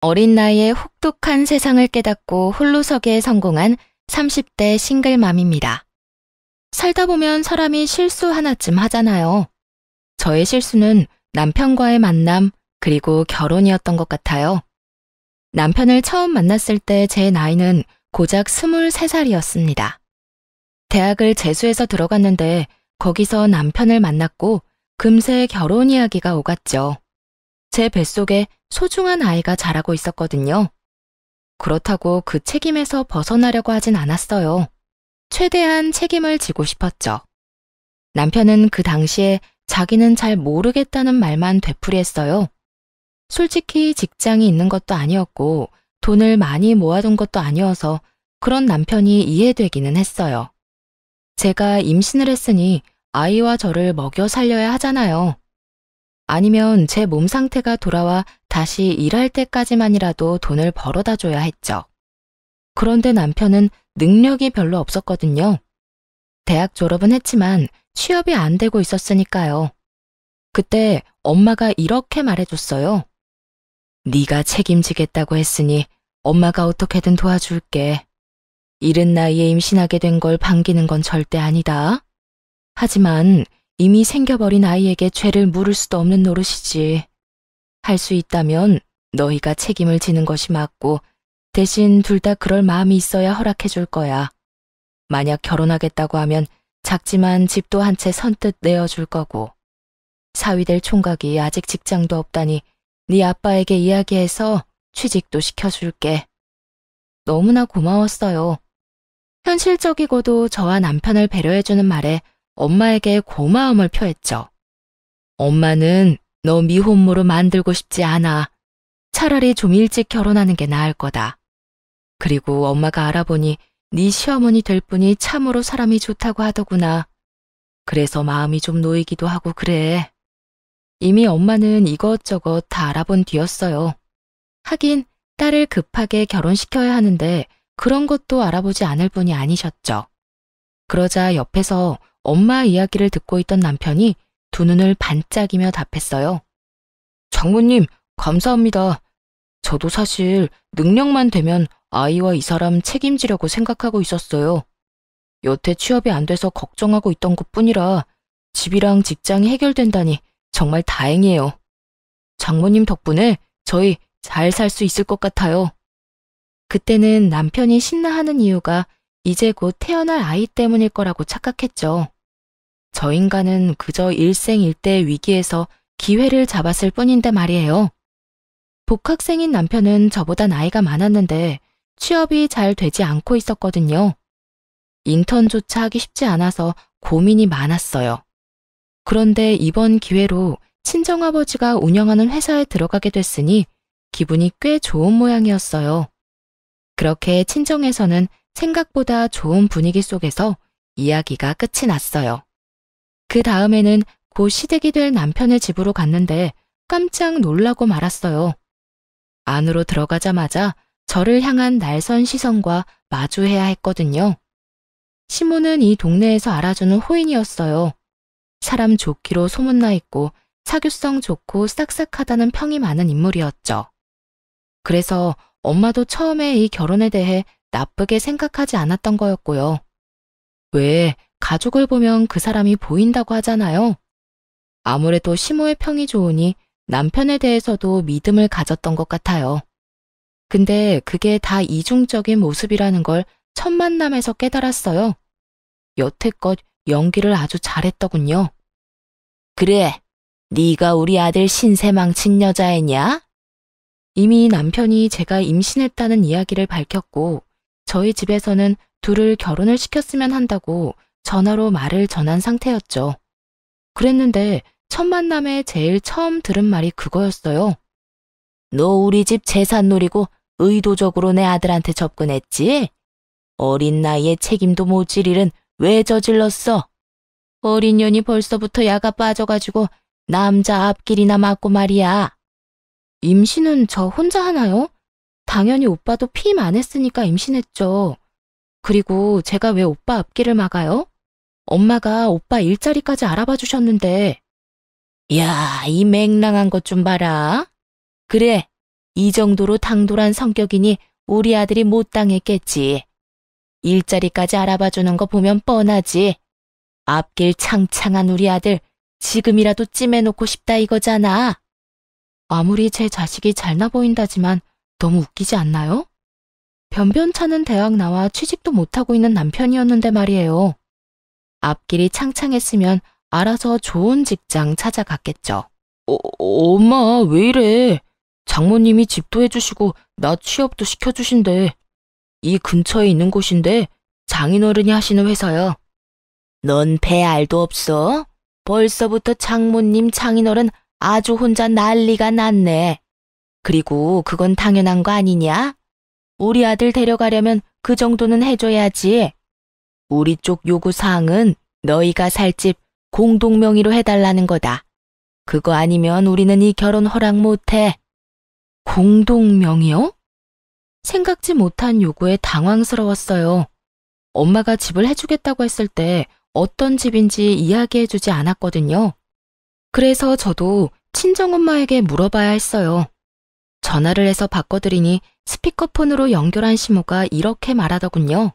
어린 나이에 혹독한 세상을 깨닫고 홀로서기에 성공한 30대 싱글맘입니다. 살다 보면 사람이 실수 하나쯤 하잖아요. 저의 실수는 남편과의 만남, 그리고 결혼이었던 것 같아요. 남편을 처음 만났을 때 제 나이는 고작 23살이었습니다. 대학을 재수해서 들어갔는데 거기서 남편을 만났고 금세 결혼 이야기가 오갔죠. 제 뱃속에 소중한 아이가 자라고 있었거든요. 그렇다고 그 책임에서 벗어나려고 하진 않았어요. 최대한 책임을 지고 싶었죠. 남편은 그 당시에 자기는 잘 모르겠다는 말만 되풀이했어요. 솔직히 직장이 있는 것도 아니었고 돈을 많이 모아둔 것도 아니어서 그런 남편이 이해되기는 했어요. 제가 임신을 했으니 아이와 저를 먹여 살려야 하잖아요. 아니면 제 몸 상태가 돌아와 다시 일할 때까지만이라도 돈을 벌어다 줘야 했죠. 그런데 남편은 능력이 별로 없었거든요. 대학 졸업은 했지만 취업이 안 되고 있었으니까요. 그때 엄마가 이렇게 말해줬어요. 네가 책임지겠다고 했으니 엄마가 어떻게든 도와줄게. 이른 나이에 임신하게 된 걸 반기는 건 절대 아니다. 하지만 이미 생겨버린 아이에게 죄를 물을 수도 없는 노릇이지. 할 수 있다면 너희가 책임을 지는 것이 맞고 대신 둘 다 그럴 마음이 있어야 허락해 줄 거야. 만약 결혼하겠다고 하면 작지만 집도 한 채 선뜻 내어줄 거고. 사위될 총각이 아직 직장도 없다니 네 아빠에게 이야기해서 취직도 시켜줄게. 너무나 고마웠어요. 현실적이고도 저와 남편을 배려해주는 말에 엄마에게 고마움을 표했죠. 엄마는 너 미혼모로 만들고 싶지 않아. 차라리 좀 일찍 결혼하는 게 나을 거다. 그리고 엄마가 알아보니 네 시어머니 될 분이 참으로 사람이 좋다고 하더구나. 그래서 마음이 좀 놓이기도 하고 그래. 이미 엄마는 이것저것 다 알아본 뒤였어요. 하긴 딸을 급하게 결혼시켜야 하는데 그런 것도 알아보지 않을 분이 아니셨죠. 그러자 옆에서 엄마 이야기를 듣고 있던 남편이 두 눈을 반짝이며 답했어요. 장모님, 감사합니다. 저도 사실 능력만 되면 아이와 이 사람 책임지려고 생각하고 있었어요. 여태 취업이 안 돼서 걱정하고 있던 것뿐이라 집이랑 직장이 해결된다니 정말 다행이에요. 장모님 덕분에 저희 잘 살 수 있을 것 같아요. 그때는 남편이 신나하는 이유가 이제 곧 태어날 아이 때문일 거라고 착각했죠. 저 인간은 그저 일생일대 위기에서 기회를 잡았을 뿐인데 말이에요. 복학생인 남편은 저보다 나이가 많았는데 취업이 잘 되지 않고 있었거든요. 인턴조차 하기 쉽지 않아서 고민이 많았어요. 그런데 이번 기회로 친정아버지가 운영하는 회사에 들어가게 됐으니 기분이 꽤 좋은 모양이었어요. 그렇게 친정에서는 생각보다 좋은 분위기 속에서 이야기가 끝이 났어요. 그 다음에는 곧 시댁이 될 남편의 집으로 갔는데 깜짝 놀라고 말았어요. 안으로 들어가자마자 저를 향한 날선 시선과 마주해야 했거든요. 시모는 이 동네에서 알아주는 호인이었어요. 사람 좋기로 소문나 있고 사교성 좋고 싹싹하다는 평이 많은 인물이었죠. 그래서 엄마도 처음에 이 결혼에 대해 나쁘게 생각하지 않았던 거였고요. 왜 가족을 보면 그 사람이 보인다고 하잖아요. 아무래도 시모의 평이 좋으니 남편에 대해서도 믿음을 가졌던 것 같아요. 근데 그게 다 이중적인 모습이라는 걸 첫 만남에서 깨달았어요. 여태껏 연기를 아주 잘했더군요. 그래, 네가 우리 아들 신세 망친 여자애냐? 이미 남편이 제가 임신했다는 이야기를 밝혔고 저희 집에서는 둘을 결혼을 시켰으면 한다고 전화로 말을 전한 상태였죠. 그랬는데 첫 만남에 제일 처음 들은 말이 그거였어요. 너 우리 집 재산 노리고 의도적으로 내 아들한테 접근했지? 어린 나이에 책임도 못 질 일은 왜 저질렀어? 어린 년이 벌써부터 야가 빠져가지고 남자 앞길이나 맞고 말이야. 임신은 저 혼자 하나요? 당연히 오빠도 피임 안 했으니까 임신했죠. 그리고 제가 왜 오빠 앞길을 막아요? 엄마가 오빠 일자리까지 알아봐 주셨는데. 야, 이 맹랑한 것 좀 봐라. 그래, 이 정도로 당돌한 성격이니 우리 아들이 못 당했겠지. 일자리까지 알아봐주는 거 보면 뻔하지. 앞길 창창한 우리 아들 지금이라도 찜해놓고 싶다 이거잖아. 아무리 제 자식이 잘나 보인다지만 너무 웃기지 않나요? 변변찮은 대학 나와 취직도 못하고 있는 남편이었는데 말이에요. 앞길이 창창했으면 알아서 좋은 직장 찾아갔겠죠. 엄마 왜 이래? 장모님이 집도 해주시고 나 취업도 시켜주신대. 이 근처에 있는 곳인데 장인어른이 하시는 회사야. 넌 배 알도 없어? 벌써부터 장모님 장인어른 아주 혼자 난리가 났네. 그리고 그건 당연한 거 아니냐? 우리 아들 데려가려면 그 정도는 해줘야지. 우리 쪽 요구사항은 너희가 살 집 공동명의로 해달라는 거다. 그거 아니면 우리는 이 결혼 허락 못해. 공동명의요? 생각지 못한 요구에 당황스러웠어요. 엄마가 집을 해주겠다고 했을 때 어떤 집인지 이야기해주지 않았거든요. 그래서 저도 친정엄마에게 물어봐야 했어요. 전화를 해서 바꿔드리니 스피커폰으로 연결한 시모가 이렇게 말하더군요.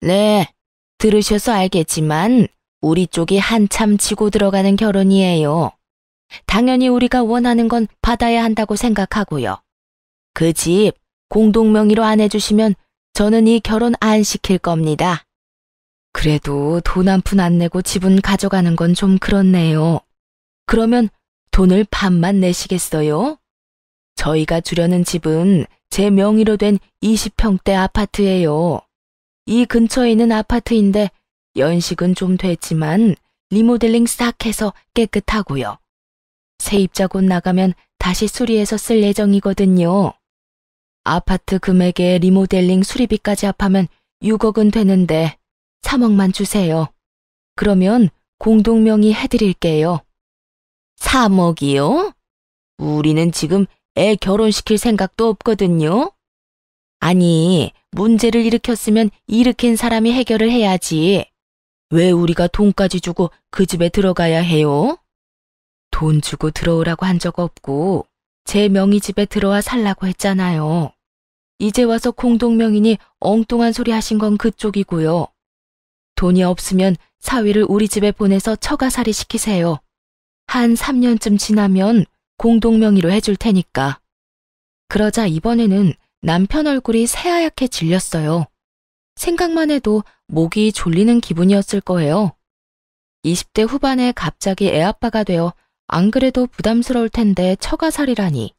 네, 들으셔서 알겠지만 우리 쪽이 한참 치고 들어가는 결혼이에요. 당연히 우리가 원하는 건 받아야 한다고 생각하고요. 그 집 공동명의로 안 해주시면 저는 이 결혼 안 시킬 겁니다. 그래도 돈 한 푼 안 내고 집은 가져가는 건 좀 그렇네요. 그러면 돈을 반만 내시겠어요? 저희가 주려는 집은 제 명의로 된 20평대 아파트예요. 이 근처에 있는 아파트인데 연식은 좀 됐지만 리모델링 싹 해서 깨끗하고요. 세입자 곧 나가면 다시 수리해서 쓸 예정이거든요. 아파트 금액에 리모델링 수리비까지 합하면 6억은 되는데 3억만 주세요. 그러면 공동명의 해드릴게요. 3억이요? 우리는 지금 애 결혼시킬 생각도 없거든요. 아니, 문제를 일으켰으면 일으킨 사람이 해결을 해야지. 왜 우리가 돈까지 주고 그 집에 들어가야 해요? 돈 주고 들어오라고 한 적 없고 제 명의 집에 들어와 살라고 했잖아요. 이제 와서 공동명의니 엉뚱한 소리 하신 건 그쪽이고요. 돈이 없으면 사위를 우리 집에 보내서 처가살이 시키세요. 한 3년쯤 지나면 공동명의로 해줄 테니까. 그러자 이번에는 남편 얼굴이 새하얗게 질렸어요. 생각만 해도 목이 졸리는 기분이었을 거예요. 20대 후반에 갑자기 애아빠가 되어 안 그래도 부담스러울 텐데 처가살이라니.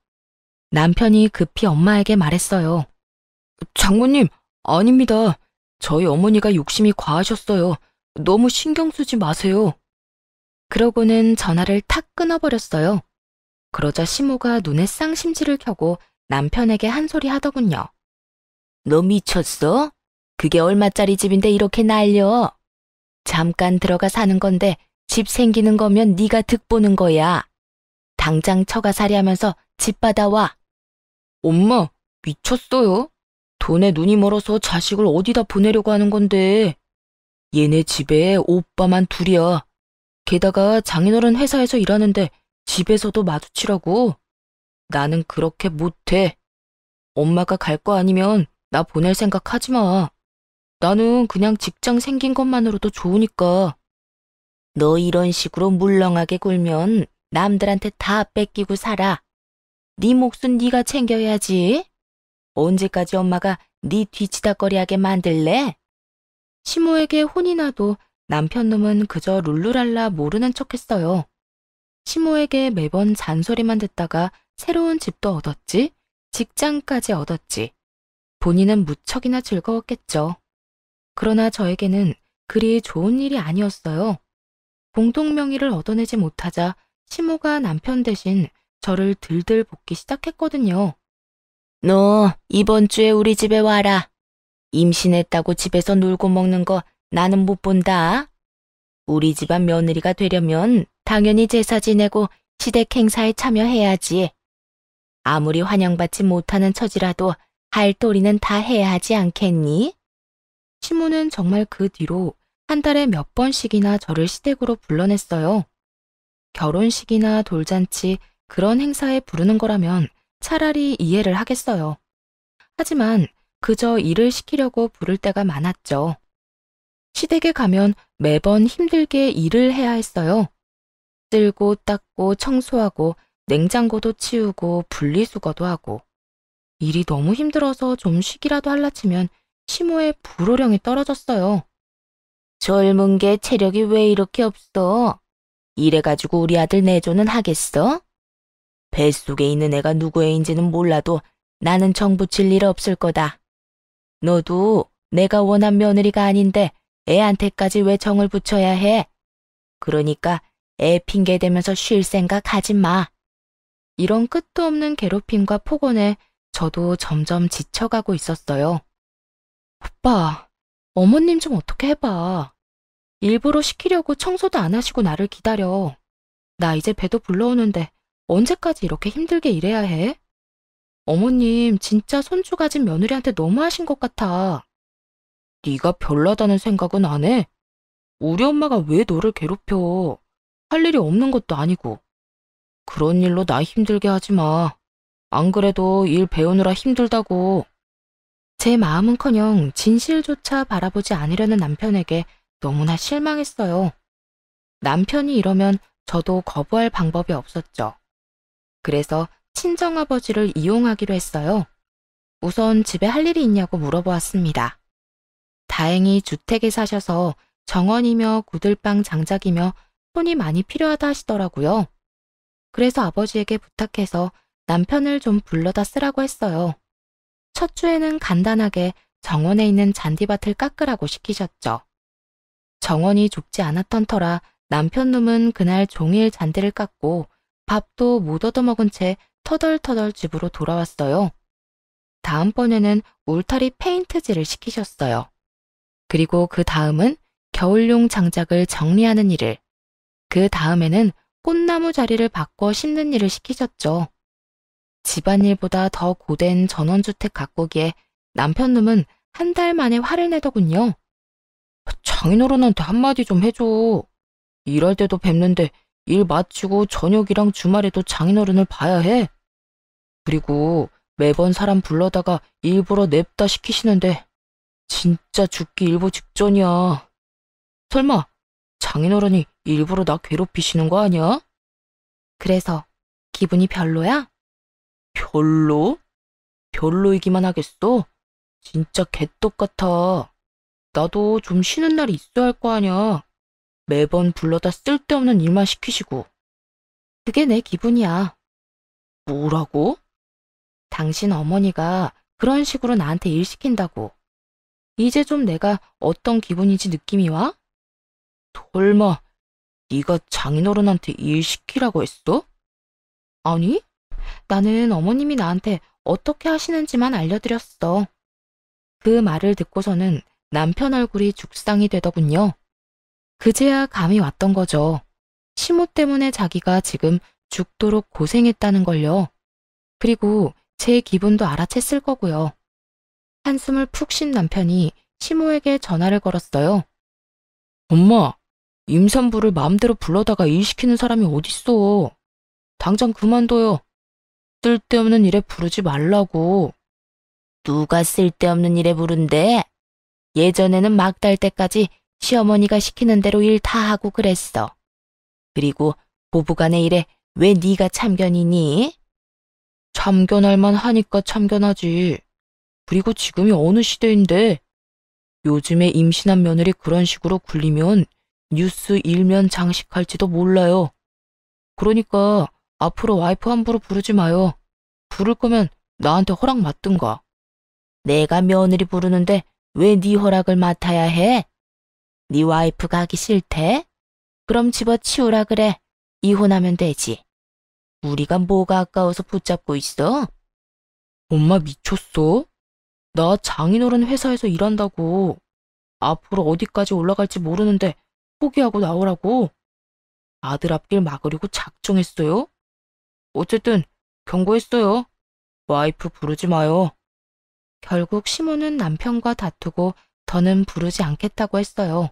남편이 급히 엄마에게 말했어요. 장모님, 아닙니다. 저희 어머니가 욕심이 과하셨어요. 너무 신경 쓰지 마세요. 그러고는 전화를 탁 끊어버렸어요. 그러자 시모가 눈에 쌍심지를 켜고 남편에게 한 소리 하더군요. 너 미쳤어? 그게 얼마짜리 집인데 이렇게 날려? 잠깐 들어가 사는 건데 집 생기는 거면 네가 득보는 거야. 당장 처가살이 하면서 집 받아와. 엄마, 미쳤어요? 돈에 눈이 멀어서 자식을 어디다 보내려고 하는 건데. 얘네 집에 오빠만 둘이야. 게다가 장인어른 회사에서 일하는데 집에서도 마주치라고. 나는 그렇게 못해. 엄마가 갈 거 아니면 나 보낼 생각 하지 마. 나는 그냥 직장 생긴 것만으로도 좋으니까. 너 이런 식으로 물렁하게 굴면 남들한테 다 뺏기고 살아. 네 몫은 네가 챙겨야지. 언제까지 엄마가 네 뒤치다꺼리하게 만들래? 시모에게 혼이 나도 남편 놈은 그저 룰루랄라 모르는 척했어요. 시모에게 매번 잔소리만 듣다가 새로운 집도 얻었지, 직장까지 얻었지. 본인은 무척이나 즐거웠겠죠. 그러나 저에게는 그리 좋은 일이 아니었어요. 공동명의를 얻어내지 못하자 시모가 남편 대신 저를 들들 볶기 시작했거든요. 너 이번 주에 우리 집에 와라. 임신했다고 집에서 놀고 먹는 거 나는 못 본다. 우리 집안 며느리가 되려면 당연히 제사 지내고 시댁 행사에 참여해야지. 아무리 환영받지 못하는 처지라도 할 도리는 다 해야 하지 않겠니? 시모는 정말 그 뒤로 한 달에 몇 번씩이나 저를 시댁으로 불러냈어요. 결혼식이나 돌잔치 그런 행사에 부르는 거라면 차라리 이해를 하겠어요. 하지만 그저 일을 시키려고 부를 때가 많았죠. 시댁에 가면 매번 힘들게 일을 해야 했어요. 쓸고 닦고 청소하고 냉장고도 치우고 분리수거도 하고. 일이 너무 힘들어서 좀 쉬기라도 할라 치면 시모의 불호령이 떨어졌어요. 젊은 게 체력이 왜 이렇게 없어? 이래가지고 우리 아들 내조는 하겠어? 뱃속에 있는 애가 누구 애인지는 몰라도 나는 정 붙일 일 없을 거다. 너도 내가 원한 며느리가 아닌데 애한테까지 왜 정을 붙여야 해? 그러니까 애 핑계 대면서 쉴 생각 하지 마. 이런 끝도 없는 괴롭힘과 폭언에 저도 점점 지쳐가고 있었어요. 오빠, 어머님 좀 어떻게 해봐. 일부러 시키려고 청소도 안 하시고 나를 기다려. 나 이제 배도 불러오는데 언제까지 이렇게 힘들게 일해야 해? 어머님 진짜 손주 가진 며느리한테 너무하신 것 같아. 네가 별나다는 생각은 안 해? 우리 엄마가 왜 너를 괴롭혀? 할 일이 없는 것도 아니고. 그런 일로 나 힘들게 하지 마. 안 그래도 일 배우느라 힘들다고. 제 마음은커녕 진실조차 바라보지 않으려는 남편에게 너무나 실망했어요. 남편이 이러면 저도 거부할 방법이 없었죠. 그래서 친정아버지를 이용하기로 했어요. 우선 집에 할 일이 있냐고 물어보았습니다. 다행히 주택에 사셔서 정원이며 구들방 장작이며 손이 많이 필요하다 하시더라고요. 그래서 아버지에게 부탁해서 남편을 좀 불러다 쓰라고 했어요. 첫 주에는 간단하게 정원에 있는 잔디밭을 깎으라고 시키셨죠. 정원이 좁지 않았던 터라 남편 놈은 그날 종일 잔디를 깎고 밥도 못 얻어먹은 채 터덜터덜 집으로 돌아왔어요. 다음번에는 울타리 페인트질을 시키셨어요. 그리고 그 다음은 겨울용 장작을 정리하는 일을, 그 다음에는 꽃나무 자리를 바꿔 심는 일을 시키셨죠. 집안일보다 더 고된 전원주택 가꾸기에 남편 놈은 한 달 만에 화를 내더군요. 장인어른한테 한마디 좀 해줘. 일할 때도 뵙는데 일 마치고 저녁이랑 주말에도 장인어른을 봐야 해. 그리고 매번 사람 불러다가 일부러 냅다 시키시는데 진짜 죽기 일보 직전이야. 설마 장인어른이 일부러 나 괴롭히시는 거 아니야? 그래서 기분이 별로야? 별로? 별로이기만 하겠어? 진짜 개떡 같아. 나도 좀 쉬는 날이 있어야 할 거 아니야. 매번 불러다 쓸데없는 일만 시키시고. 그게 내 기분이야. 뭐라고? 당신 어머니가 그런 식으로 나한테 일 시킨다고. 이제 좀 내가 어떤 기분인지 느낌이 와? 설마 네가 장인어른한테 일 시키라고 했어? 아니, 나는 어머님이 나한테 어떻게 하시는지만 알려드렸어. 그 말을 듣고서는 남편 얼굴이 죽상이 되더군요. 그제야 감이 왔던 거죠. 시모 때문에 자기가 지금 죽도록 고생했다는 걸요. 그리고 제 기분도 알아챘을 거고요. 한숨을 푹 쉰 남편이 시모에게 전화를 걸었어요. 엄마, 임산부를 마음대로 불러다가 일 시키는 사람이 어딨어. 당장 그만둬요. 쓸데없는 일에 부르지 말라고. 누가 쓸데없는 일에 부른대? 예전에는 막 달 때까지 시어머니가 시키는 대로 일 다 하고 그랬어. 그리고 부부간의 일에 왜 네가 참견이니? 참견할 만 하니까 참견하지. 그리고 지금이 어느 시대인데 요즘에 임신한 며느리 그런 식으로 굴리면 뉴스 일면 장식할지도 몰라요. 그러니까 앞으로 와이프 함부로 부르지 마요. 부를 거면 나한테 허락 맡든가. 내가 며느리 부르는데 왜 네 허락을 맡아야 해? 네 와이프 가기 싫대? 그럼 집어치우라 그래. 이혼하면 되지. 우리가 뭐가 아까워서 붙잡고 있어? 엄마 미쳤어? 나 장인어른 회사에서 일한다고. 앞으로 어디까지 올라갈지 모르는데 포기하고 나오라고? 아들 앞길 막으려고 작정했어요? 어쨌든 경고했어요. 와이프 부르지 마요. 결국 시모는 남편과 다투고 더는 부르지 않겠다고 했어요.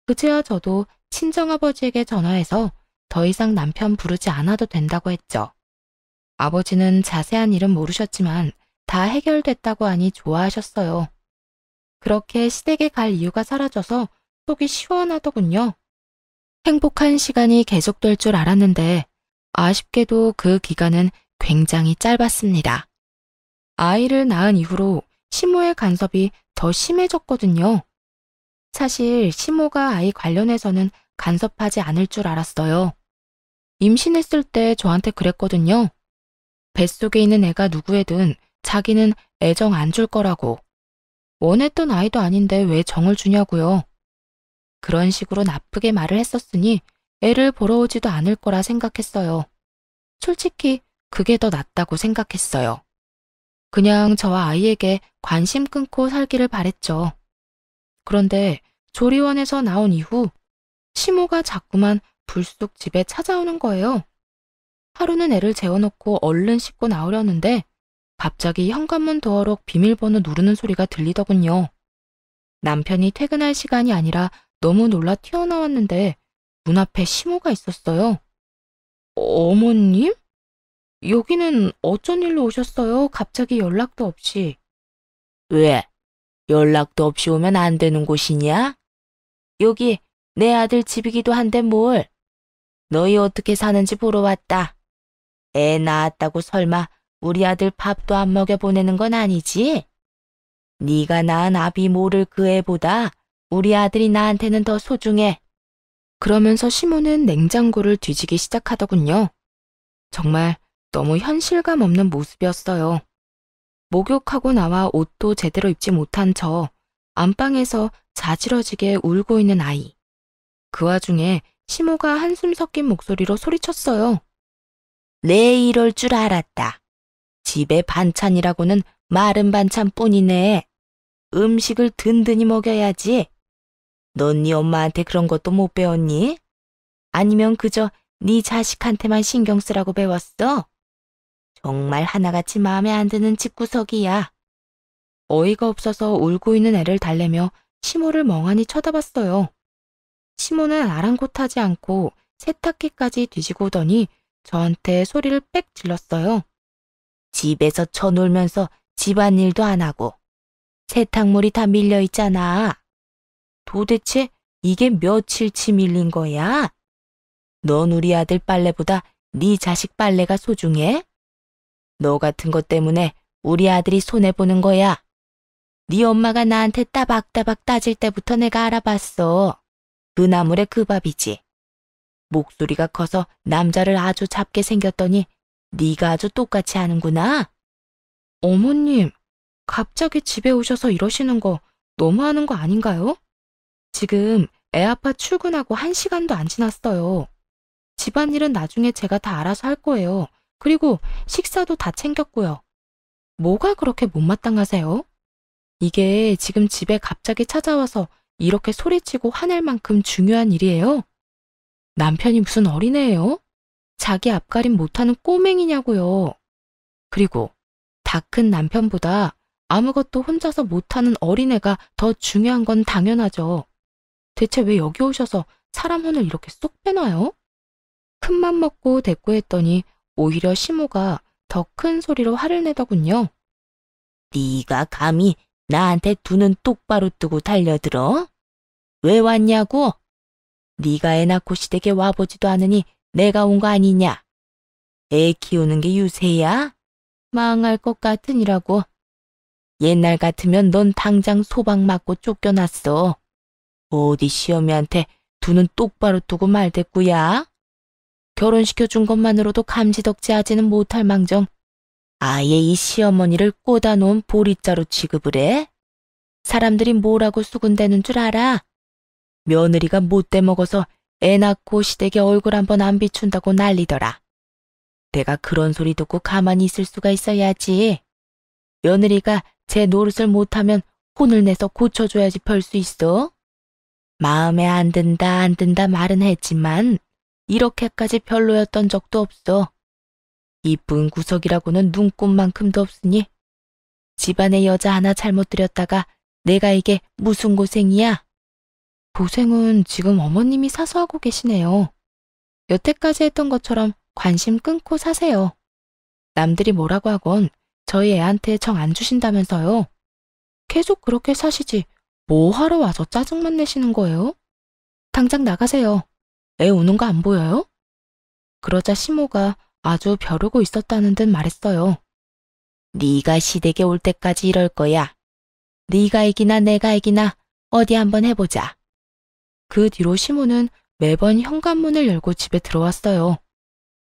그제야 저도 친정아버지에게 전화해서 더 이상 남편 부르지 않아도 된다고 했죠. 아버지는 자세한 일은 모르셨지만 다 해결됐다고 하니 좋아하셨어요. 그렇게 시댁에 갈 이유가 사라져서 속이 시원하더군요. 행복한 시간이 계속될 줄 알았는데 아쉽게도 그 기간은 굉장히 짧았습니다. 아이를 낳은 이후로 시모의 간섭이 더 심해졌거든요. 사실 시모가 아이 관련해서는 간섭하지 않을 줄 알았어요. 임신했을 때 저한테 그랬거든요. 뱃속에 있는 애가 누구애든 자기는 애정 안 줄 거라고. 원했던 아이도 아닌데 왜 정을 주냐고요. 그런 식으로 나쁘게 말을 했었으니 애를 보러 오지도 않을 거라 생각했어요. 솔직히 그게 더 낫다고 생각했어요. 그냥 저와 아이에게 관심 끊고 살기를 바랬죠. 그런데 조리원에서 나온 이후 시모가 자꾸만 불쑥 집에 찾아오는 거예요. 하루는 애를 재워놓고 얼른 씻고 나오려는데 갑자기 현관문 도어록 비밀번호 누르는 소리가 들리더군요. 남편이 퇴근할 시간이 아니라 너무 놀라 튀어나왔는데 문 앞에 시모가 있었어요. 어머님? 여기는 어쩐 일로 오셨어요? 갑자기 연락도 없이. 왜? 연락도 없이 오면 안 되는 곳이냐? 여기 내 아들 집이기도 한데 뭘? 너희 어떻게 사는지 보러 왔다. 애 낳았다고 설마 우리 아들 밥도 안 먹여 보내는 건 아니지? 네가 낳은 아비 모를 그 애보다 우리 아들이 나한테는 더 소중해. 그러면서 시모는 냉장고를 뒤지기 시작하더군요. 정말 너무 현실감 없는 모습이었어요. 목욕하고 나와 옷도 제대로 입지 못한 저, 안방에서 자지러지게 울고 있는 아이. 그 와중에 시모가 한숨 섞인 목소리로 소리쳤어요. 내 이럴 줄 알았다. 집에 반찬이라고는 마른 반찬뿐이네. 음식을 든든히 먹여야지. 넌 네 엄마한테 그런 것도 못 배웠니? 아니면 그저 네 자식한테만 신경 쓰라고 배웠어? 정말 하나같이 마음에 안 드는 집구석이야. 어이가 없어서 울고 있는 애를 달래며 시모를 멍하니 쳐다봤어요. 시모는 아랑곳하지 않고 세탁기까지 뒤지고 오더니 저한테 소리를 빽 질렀어요. 집에서 쳐놀면서 집안일도 안 하고 세탁물이 다 밀려 있잖아. 도대체 이게 며칠치 밀린 거야? 넌 우리 아들 빨래보다 네 자식 빨래가 소중해? 너 같은 것 때문에 우리 아들이 손해보는 거야. 네 엄마가 나한테 따박따박 따질 때부터 내가 알아봤어. 그 나물에 그 밥이지. 목소리가 커서 남자를 아주 잡게 생겼더니 네가 아주 똑같이 하는구나. 어머님, 갑자기 집에 오셔서 이러시는 거 너무하는 거 아닌가요? 지금 애 아빠 출근하고 1시간도 안 지났어요. 집안일은 나중에 제가 다 알아서 할 거예요. 그리고 식사도 다 챙겼고요. 뭐가 그렇게 못마땅하세요? 이게 지금 집에 갑자기 찾아와서 이렇게 소리치고 화낼 만큼 중요한 일이에요? 남편이 무슨 어린애예요? 자기 앞가림 못하는 꼬맹이냐고요. 그리고 다 큰 남편보다 아무것도 혼자서 못하는 어린애가 더 중요한 건 당연하죠. 대체 왜 여기 오셔서 사람 혼을 이렇게 쏙 빼놔요? 큰맘 먹고 대꾸했더니 오히려 시모가 더 큰 소리로 화를 내더군요. 네가 감히 나한테 두 눈 똑바로 뜨고 달려들어? 왜 왔냐고? 네가 애 낳고 시댁에 와보지도 않으니 내가 온 거 아니냐? 애 키우는 게 유세야? 망할 것 같으니라고. 옛날 같으면 넌 당장 소방 맞고 쫓겨났어. 어디 시어미한테 두 눈 똑바로 뜨고 말대꾸야? 결혼시켜준 것만으로도 감지덕지하지는 못할 망정 아예 이 시어머니를 꽂아놓은 보리자로 취급을 해? 사람들이 뭐라고 수군대는 줄 알아? 며느리가 못돼 먹어서 애 낳고 시댁에 얼굴 한번 안 비춘다고 난리더라. 내가 그런 소리 듣고 가만히 있을 수가 있어야지. 며느리가 제 노릇을 못하면 혼을 내서 고쳐줘야지 별 수 있어. 마음에 안 든다 말은 했지만 이렇게까지 별로였던 적도 없어. 이쁜 구석이라고는 눈꼽만큼도 없으니 집안에 여자 하나 잘못 들였다가 내가 이게 무슨 고생이야? 고생은 지금 어머님이 사서 하고 계시네요. 여태까지 했던 것처럼 관심 끊고 사세요. 남들이 뭐라고 하건 저희 애한테 정 안 주신다면서요. 계속 그렇게 사시지 뭐 하러 와서 짜증만 내시는 거예요? 당장 나가세요. 애 우는 거 안 보여요? 그러자 시모가 아주 벼르고 있었다는 듯 말했어요. 네가 시댁에 올 때까지 이럴 거야. 네가 이기나 내가 이기나 어디 한번 해보자. 그 뒤로 시모는 매번 현관문을 열고 집에 들어왔어요.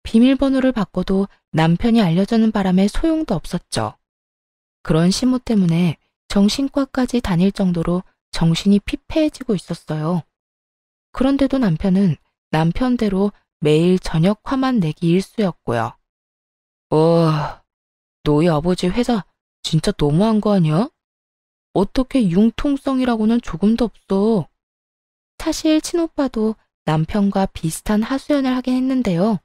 비밀번호를 바꿔도 남편이 알려주는 바람에 소용도 없었죠. 그런 시모 때문에 정신과까지 다닐 정도로 정신이 피폐해지고 있었어요. 그런데도 남편은 남편대로 매일 저녁 화만 내기 일쑤였고요. 너희 아버지 회사 진짜 너무한 거 아니야? 어떻게 융통성이라고는 조금도 없어. 사실 친오빠도 남편과 비슷한 하소연을 하긴 했는데요.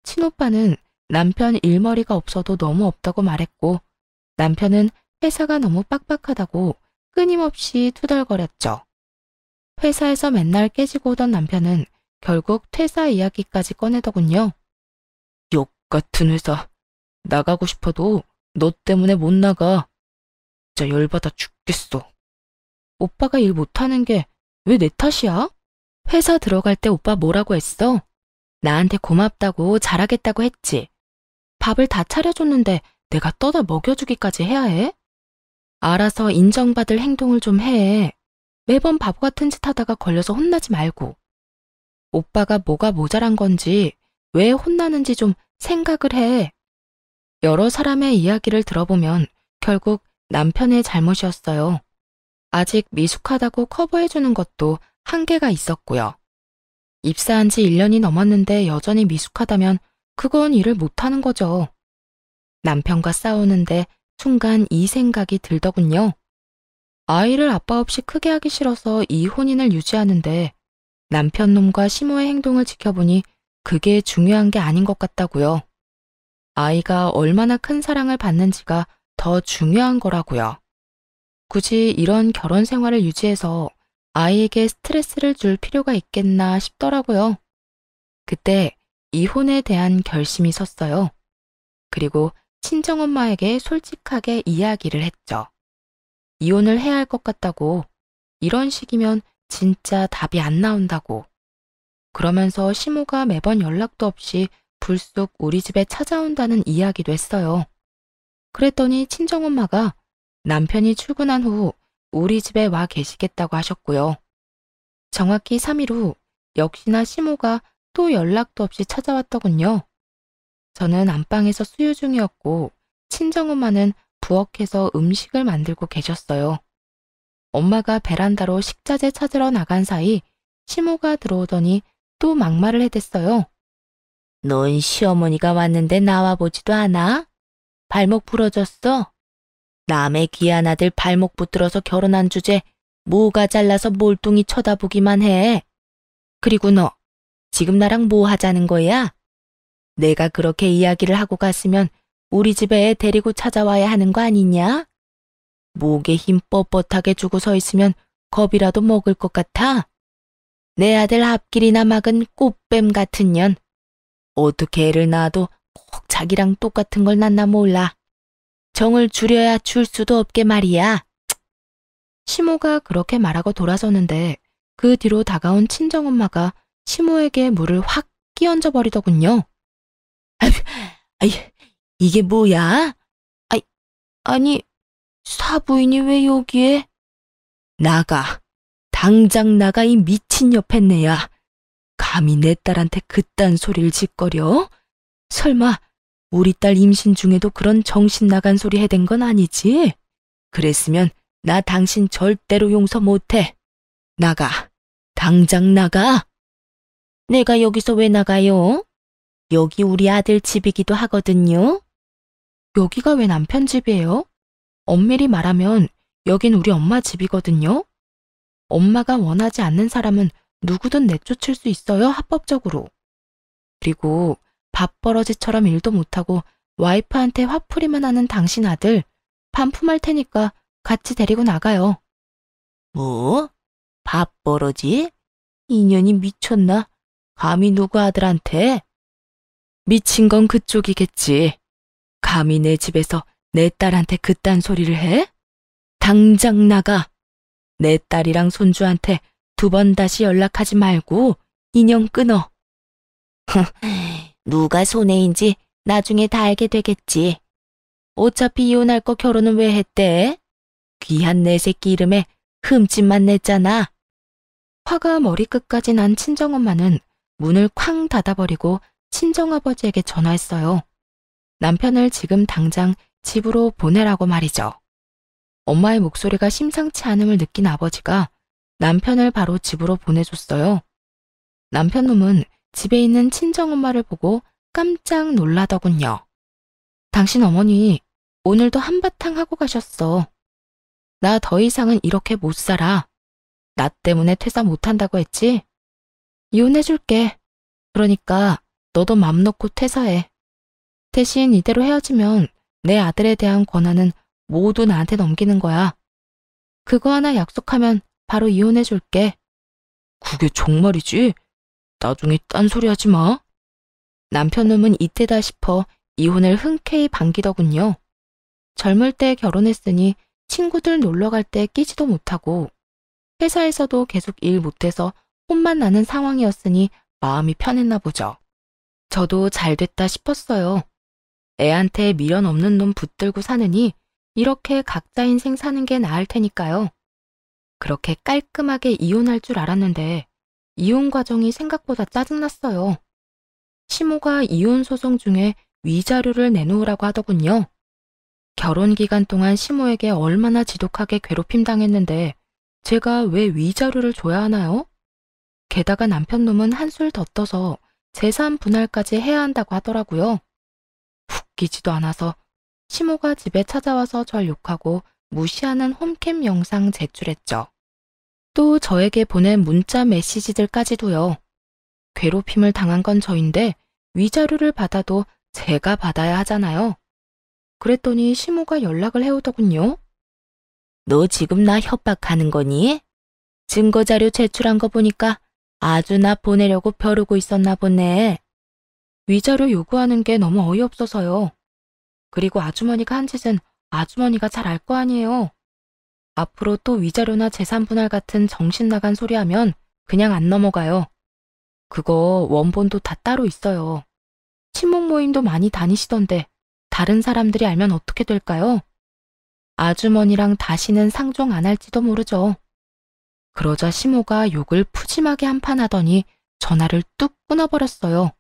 친오빠는 남편 일머리가 없어도 너무 없다고 말했고, 남편은 회사가 너무 빡빡하다고 끊임없이 투덜거렸죠. 회사에서 맨날 깨지고 오던 남편은 결국 퇴사 이야기까지 꺼내더군요. 욕 같은 회사. 나가고 싶어도 너 때문에 못 나가. 진짜 열받아 죽겠어. 오빠가 일 못하는 게 왜 내 탓이야? 회사 들어갈 때 오빠 뭐라고 했어? 나한테 고맙다고 잘하겠다고 했지. 밥을 다 차려줬는데 내가 떠다 먹여주기까지 해야 해? 알아서 인정받을 행동을 좀 해. 매번 바보 같은 짓 하다가 걸려서 혼나지 말고. 오빠가 뭐가 모자란 건지, 왜 혼나는지 좀 생각을 해. 여러 사람의 이야기를 들어보면 결국 남편의 잘못이었어요. 아직 미숙하다고 커버해주는 것도 한계가 있었고요. 입사한 지 1년이 넘었는데 여전히 미숙하다면 그건 일을 못하는 거죠. 남편과 싸우는데 순간 이 생각이 들더군요. 아이를 아빠 없이 크게 하기 싫어서 이 혼인을 유지하는데 남편 놈과 시모의 행동을 지켜보니 그게 중요한 게 아닌 것 같다고요. 아이가 얼마나 큰 사랑을 받는지가 더 중요한 거라고요. 굳이 이런 결혼 생활을 유지해서 아이에게 스트레스를 줄 필요가 있겠나 싶더라고요. 그때 이혼에 대한 결심이 섰어요. 그리고 친정엄마에게 솔직하게 이야기를 했죠. 이혼을 해야 할 것 같다고, 이런 식이면 진짜 답이 안 나온다고. 그러면서 시모가 매번 연락도 없이 불쑥 우리 집에 찾아온다는 이야기도 했어요. 그랬더니 친정엄마가 남편이 출근한 후 우리 집에 와 계시겠다고 하셨고요. 정확히 3일 후 역시나 시모가 또 연락도 없이 찾아왔더군요. 저는 안방에서 수유 중이었고 친정엄마는 부엌에서 음식을 만들고 계셨어요. 엄마가 베란다로 식자재 찾으러 나간 사이 시모가 들어오더니 또 막말을 해댔어요. 넌 시어머니가 왔는데 나와보지도 않아? 발목 부러졌어? 남의 귀한 아들 발목 붙들어서 결혼한 주제 뭐가 잘라서 몰뚱이 쳐다보기만 해. 그리고 너 지금 나랑 뭐 하자는 거야? 내가 그렇게 이야기를 하고 갔으면 우리 집에 애 데리고 찾아와야 하는 거 아니냐? 목에 힘 뻣뻣하게 주고 서 있으면 겁이라도 먹을 것 같아? 내 아들 앞길이나 막은 꽃뱀 같은 년. 어떻게 애를 낳아도 꼭 자기랑 똑같은 걸 낳나 몰라. 정을 줄여야 줄 수도 없게 말이야. 시모가 그렇게 말하고 돌아서는데 그 뒤로 다가온 친정엄마가 시모에게 물을 확 끼얹어 버리더군요. 아이, 이게 뭐야? 아니, 사부인이 왜 여기에? 나가. 당장 나가, 이 미친 여편네야. 감히 내 딸한테 그딴 소리를 짓거려? 설마 우리 딸 임신 중에도 그런 정신 나간 소리 해댄 건 아니지? 그랬으면 나 당신 절대로 용서 못해. 나가. 당장 나가. 내가 여기서 왜 나가요? 여기 우리 아들 집이기도 하거든요. 여기가 왜 남편 집이에요? 엄밀히 말하면 여긴 우리 엄마 집이거든요. 엄마가 원하지 않는 사람은 누구든 내쫓을 수 있어요, 합법적으로. 그리고 밥버러지처럼 일도 못하고 와이프한테 화풀이만 하는 당신 아들 반품할 테니까 같이 데리고 나가요. 뭐? 밥버러지? 인연이 미쳤나? 감히 누구 아들한테? 미친 건 그쪽이겠지. 감히 내 집에서 내 딸한테 그딴 소리를 해? 당장 나가. 내 딸이랑 손주한테 2번 다시 연락하지 말고 인연 끊어. 누가 손해인지 나중에 다 알게 되겠지. 어차피 이혼할 거 결혼은 왜 했대? 귀한 내 새끼 이름에 흠집만 냈잖아. 화가 머리끝까지 난 친정엄마는 문을 쾅 닫아버리고 친정아버지에게 전화했어요. 남편을 지금 당장 집으로 보내라고 말이죠. 엄마의 목소리가 심상치 않음을 느낀 아버지가 남편을 바로 집으로 보내줬어요. 남편 놈은 집에 있는 친정엄마를 보고 깜짝 놀라더군요. 당신 어머니 오늘도 한바탕 하고 가셨어. 나 더 이상은 이렇게 못 살아. 나 때문에 퇴사 못한다고 했지? 이혼해줄게. 그러니까 너도 맘 놓고 퇴사해. 대신 이대로 헤어지면 내 아들에 대한 권한은 모두 나한테 넘기는 거야. 그거 하나 약속하면 바로 이혼해줄게. 그게 정말이지? 나중에 딴소리 하지 마. 남편 놈은 이때다 싶어 이혼을 흔쾌히 반기더군요. 젊을 때 결혼했으니 친구들 놀러 갈 때 끼지도 못하고 회사에서도 계속 일 못해서 혼만 나는 상황이었으니 마음이 편했나 보죠. 저도 잘 됐다 싶었어요. 애한테 미련 없는 놈 붙들고 사느니 이렇게 각자 인생 사는 게 나을 테니까요. 그렇게 깔끔하게 이혼할 줄 알았는데 이혼 과정이 생각보다 짜증났어요. 시모가 이혼 소송 중에 위자료를 내놓으라고 하더군요. 결혼 기간 동안 시모에게 얼마나 지독하게 괴롭힘 당했는데 제가 왜 위자료를 줘야 하나요? 게다가 남편 놈은 한술 더 떠서 재산 분할까지 해야 한다고 하더라고요. 웃기지도 않아서 시모가 집에 찾아와서 절 욕하고 무시하는 홈캠 영상 제출했죠. 또 저에게 보낸 문자 메시지들까지도요. 괴롭힘을 당한 건 저인데 위자료를 받아도 제가 받아야 하잖아요. 그랬더니 시모가 연락을 해오더군요. 너 지금 나 협박하는 거니? 증거자료 제출한 거 보니까 아주 나 보내려고 벼르고 있었나 보네. 위자료 요구하는 게 너무 어이없어서요. 그리고 아주머니가 한 짓은 아주머니가 잘 알 거 아니에요. 앞으로 또 위자료나 재산 분할 같은 정신 나간 소리 하면 그냥 안 넘어가요. 그거 원본도 다 따로 있어요. 친목 모임도 많이 다니시던데 다른 사람들이 알면 어떻게 될까요? 아주머니랑 다시는 상종 안 할지도 모르죠. 그러자 시모가 욕을 푸짐하게 한판 하더니 전화를 뚝 끊어버렸어요.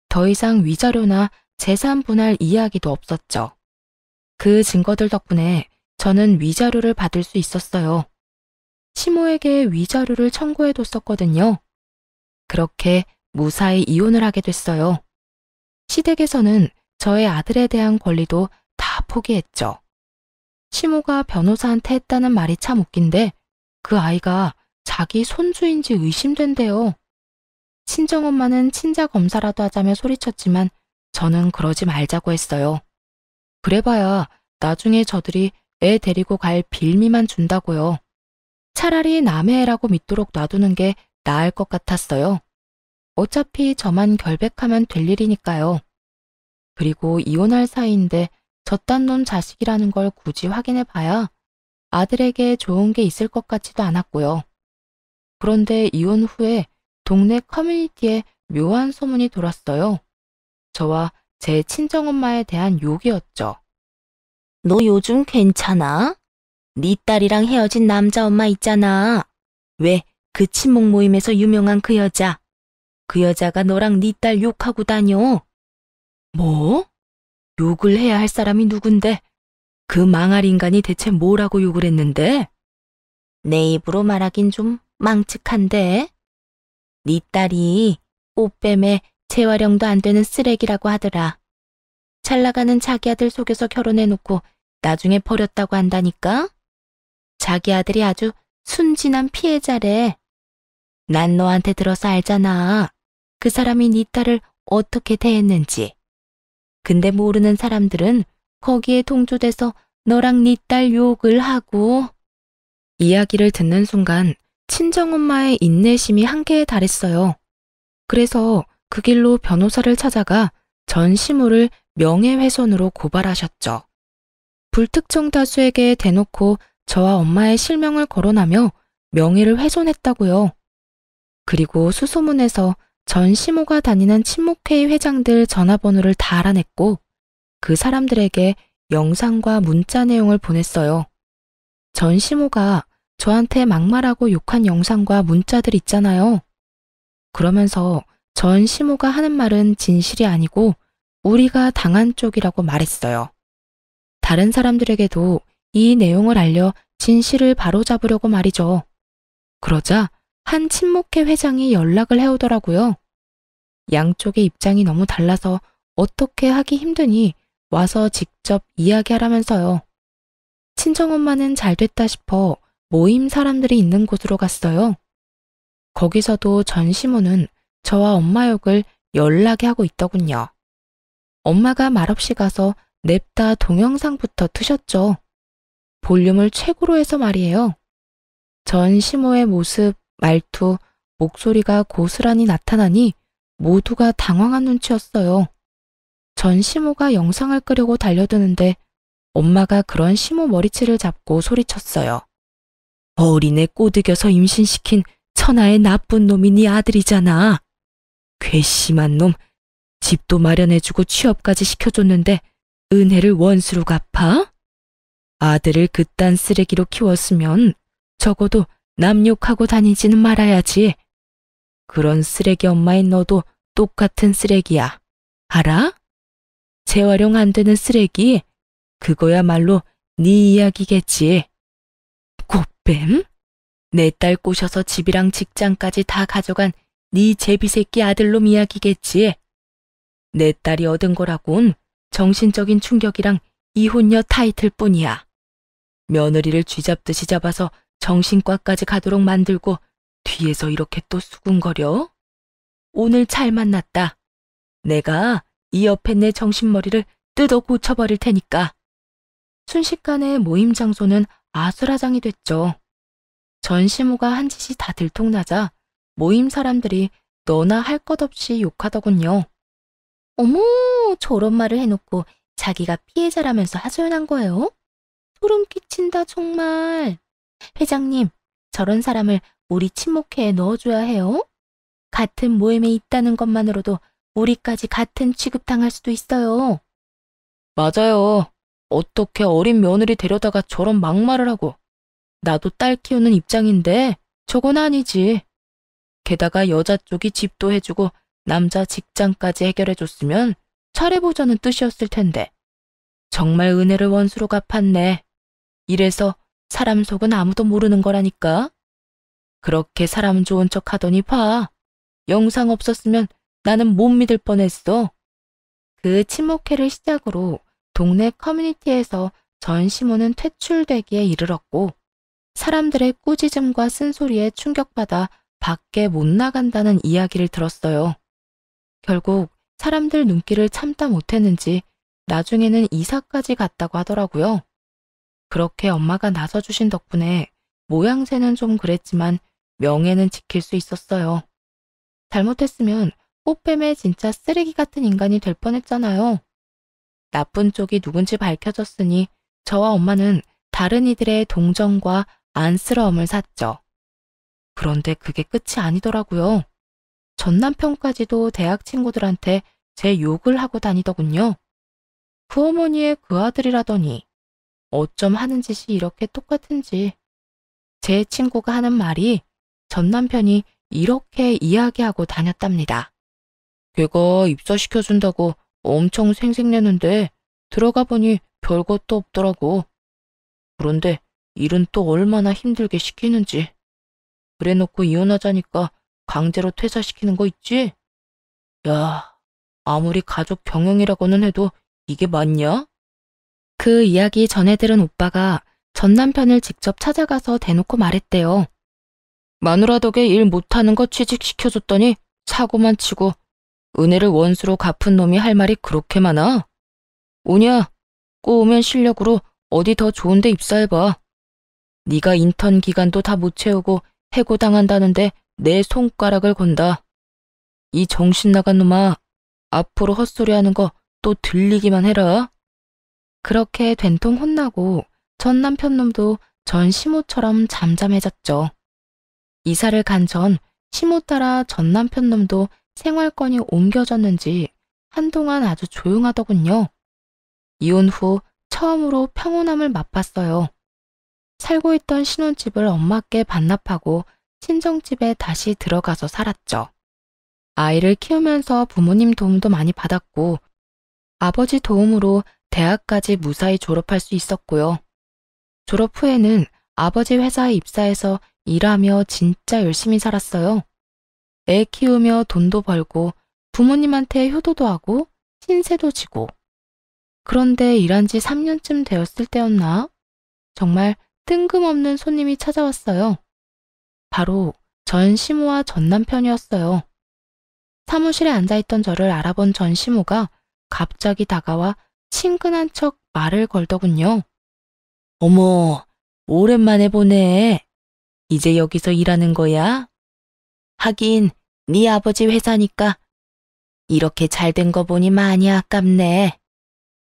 더 이상 위자료나 재산 분할 이야기도 없었죠. 그 증거들 덕분에 저는 위자료를 받을 수 있었어요. 시모에게 위자료를 청구해뒀었거든요. 그렇게 무사히 이혼을 하게 됐어요. 시댁에서는 저의 아들에 대한 권리도 다 포기했죠. 시모가 변호사한테 했다는 말이 참 웃긴데 그 아이가 자기 손주인지 의심된대요. 친정엄마는 친자 검사라도 하자며 소리쳤지만 저는 그러지 말자고 했어요. 그래봐야 나중에 저들이 애 데리고 갈 빌미만 준다고요. 차라리 남의 애라고 믿도록 놔두는 게 나을 것 같았어요. 어차피 저만 결백하면 될 일이니까요. 그리고 이혼할 사이인데 저딴 놈 자식이라는 걸 굳이 확인해 봐야 아들에게 좋은 게 있을 것 같지도 않았고요. 그런데 이혼 후에 동네 커뮤니티에 묘한 소문이 돌았어요. 저와 제 친정엄마에 대한 욕이었죠. 너 요즘 괜찮아? 네 딸이랑 헤어진 남자 엄마 있잖아. 왜 그 친목 모임에서 유명한 그 여자. 그 여자가 너랑 네 딸 욕하고 다녀. 뭐? 욕을 해야 할 사람이 누군데? 그 망할 인간이 대체 뭐라고 욕을 했는데? 내 입으로 말하긴 좀 망측한데. 네 딸이 꽃뱀에 재활용도 안 되는 쓰레기라고 하더라. 잘 나가는 자기 아들 속여서 결혼해놓고 나중에 버렸다고 한다니까? 자기 아들이 아주 순진한 피해자래. 난 너한테 들어서 알잖아. 그 사람이 네 딸을 어떻게 대했는지. 근데 모르는 사람들은 거기에 동조돼서 너랑 네 딸 욕을 하고. 이야기를 듣는 순간 친정엄마의 인내심이 한계에 달했어요. 그래서 그 길로 변호사를 찾아가 전 시모를 명예훼손으로 고발하셨죠. 불특정 다수에게 대놓고 저와 엄마의 실명을 거론하며 명예를 훼손했다고요. 그리고 수소문에서 전 시모가 다니는 친목회의 회장들 전화번호를 다 알아냈고 그 사람들에게 영상과 문자 내용을 보냈어요. 전 시모가 저한테 막말하고 욕한 영상과 문자들 있잖아요. 그러면서 전 시모가 하는 말은 진실이 아니고 우리가 당한 쪽이라고 말했어요. 다른 사람들에게도 이 내용을 알려 진실을 바로잡으려고 말이죠. 그러자 한 친목회 회장이 연락을 해오더라고요. 양쪽의 입장이 너무 달라서 어떻게 하기 힘드니 와서 직접 이야기하라면서요. 친정엄마는 잘 됐다 싶어 모임 사람들이 있는 곳으로 갔어요. 거기서도 전 시모는 저와 엄마 욕을 열나게 하고 있더군요. 엄마가 말없이 가서 냅다 동영상부터 트셨죠. 볼륨을 최고로 해서 말이에요. 전 시모의 모습, 말투, 목소리가 고스란히 나타나니 모두가 당황한 눈치였어요. 전 시모가 영상을 끄려고 달려드는데 엄마가 그런 시모 머리채를 잡고 소리쳤어요. 어린애 꼬드겨서 임신시킨 천하의 나쁜 놈이 네 아들이잖아. 괘씸한 놈, 집도 마련해주고 취업까지 시켜줬는데 은혜를 원수로 갚아? 아들을 그딴 쓰레기로 키웠으면 적어도 남 욕하고 다니지는 말아야지. 그런 쓰레기 엄마인 너도 똑같은 쓰레기야. 알아? 재활용 안 되는 쓰레기? 그거야말로 네 이야기겠지. 꽃뱀? 내 딸 꼬셔서 집이랑 직장까지 다 가져간 네 제비새끼 아들놈 이야기겠지. 내 딸이 얻은 거라곤 정신적인 충격이랑 이혼녀 타이틀 뿐이야. 며느리를 쥐잡듯이 잡아서 정신과까지 가도록 만들고 뒤에서 이렇게 또 수군거려? 오늘 잘 만났다. 내가 이 옆에 내 정신머리를 뜯어 고쳐버릴 테니까. 순식간에 모임 장소는 아수라장이 됐죠. 전 시모가 한 짓이 다 들통나자 모임 사람들이 너나 할 것 없이 욕하더군요. 어머, 저런 말을 해놓고 자기가 피해자라면서 하소연한 거예요? 소름 끼친다 정말. 회장님, 저런 사람을 우리 친목회에 넣어줘야 해요. 같은 모임에 있다는 것만으로도 우리까지 같은 취급당할 수도 있어요. 맞아요. 어떻게 어린 며느리 데려다가 저런 막말을 하고. 나도 딸 키우는 입장인데 저건 아니지. 게다가 여자 쪽이 집도 해주고 남자 직장까지 해결해줬으면 잘해보자는 뜻이었을 텐데. 정말 은혜를 원수로 갚았네. 이래서 사람 속은 아무도 모르는 거라니까. 그렇게 사람 좋은 척 하더니 봐. 영상 없었으면 나는 못 믿을 뻔했어. 그 친목회를 시작으로 동네 커뮤니티에서 전 시모는 퇴출되기에 이르렀고 사람들의 꾸짖음과 쓴소리에 충격받아 밖에 못 나간다는 이야기를 들었어요. 결국 사람들 눈길을 참다 못했는지 나중에는 이사까지 갔다고 하더라고요. 그렇게 엄마가 나서주신 덕분에 모양새는 좀 그랬지만 명예는 지킬 수 있었어요. 잘못했으면 꽃뱀의 진짜 쓰레기 같은 인간이 될 뻔했잖아요. 나쁜 쪽이 누군지 밝혀졌으니 저와 엄마는 다른 이들의 동정과 안쓰러움을 샀죠. 그런데 그게 끝이 아니더라고요. 전 남편까지도 대학 친구들한테 제 욕을 하고 다니더군요. 그 어머니의 그 아들이라더니 어쩜 하는 짓이 이렇게 똑같은지. 제 친구가 하는 말이 전 남편이 이렇게 이야기하고 다녔답니다. 걔가 입사시켜준다고 엄청 생색내는데 들어가 보니 별것도 없더라고. 그런데 일은 또 얼마나 힘들게 시키는지. 그래놓고 이혼하자니까 강제로 퇴사시키는 거 있지? 야, 아무리 가족 경영이라고는 해도 이게 맞냐? 그 이야기 전해 들은 오빠가 전 남편을 직접 찾아가서 대놓고 말했대요. 마누라 덕에 일 못하는 거 취직시켜줬더니 사고만 치고 은혜를 원수로 갚은 놈이 할 말이 그렇게 많아? 오냐, 꼬우면 실력으로 어디 더 좋은 데 입사해봐. 네가 인턴 기간도 다 못 채우고 해고당한다는데 내 손가락을 건다. 이 정신 나간 놈아, 앞으로 헛소리하는 거 또 들리기만 해라. 그렇게 된통 혼나고 전 남편 놈도 전 시모처럼 잠잠해졌죠. 이사를 간 전 시모 따라 전 남편 놈도 생활권이 옮겨졌는지 한동안 아주 조용하더군요. 이혼 후 처음으로 평온함을 맛봤어요. 살고 있던 신혼집을 엄마께 반납하고 친정집에 다시 들어가서 살았죠. 아이를 키우면서 부모님 도움도 많이 받았고 아버지 도움으로 대학까지 무사히 졸업할 수 있었고요. 졸업 후에는 아버지 회사에 입사해서 일하며 진짜 열심히 살았어요. 애 키우며 돈도 벌고 부모님한테 효도도 하고 신세도 지고. 그런데 일한 지 3년쯤 되었을 때였나? 정말 뜬금없는 손님이 찾아왔어요. 바로 전 시모와 전 남편이었어요. 사무실에 앉아있던 저를 알아본 전 시모가 갑자기 다가와 친근한 척 말을 걸더군요. 어머, 오랜만에 보네. 이제 여기서 일하는 거야? 하긴 네 아버지 회사니까 이렇게 잘 된 거 보니 많이 아깝네.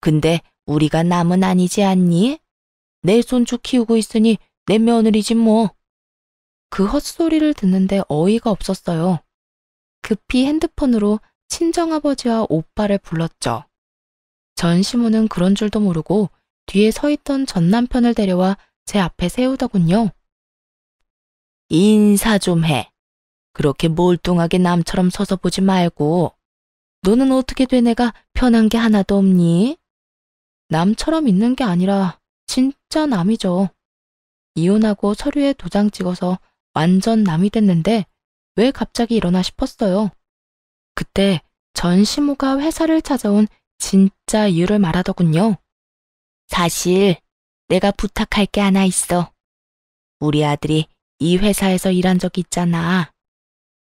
근데 우리가 남은 아니지 않니? 내 손주 키우고 있으니 내 며느리지 뭐. 그 헛소리를 듣는데 어이가 없었어요. 급히 핸드폰으로 친정아버지와 오빠를 불렀죠. 전 시모는 그런 줄도 모르고 뒤에 서 있던 전 남편을 데려와 제 앞에 세우더군요. 인사 좀 해. 그렇게 몰뚱하게 남처럼 서서 보지 말고. 너는 어떻게 된 애가 편한 게 하나도 없니? 남처럼 있는 게 아니라 진짜 남이죠. 이혼하고 서류에 도장 찍어서 완전 남이 됐는데 왜 갑자기 이러나 싶었어요. 그때 전 시모가 회사를 찾아온 진짜 이유를 말하더군요. 사실 내가 부탁할 게 하나 있어. 우리 아들이 이 회사에서 일한 적 있잖아.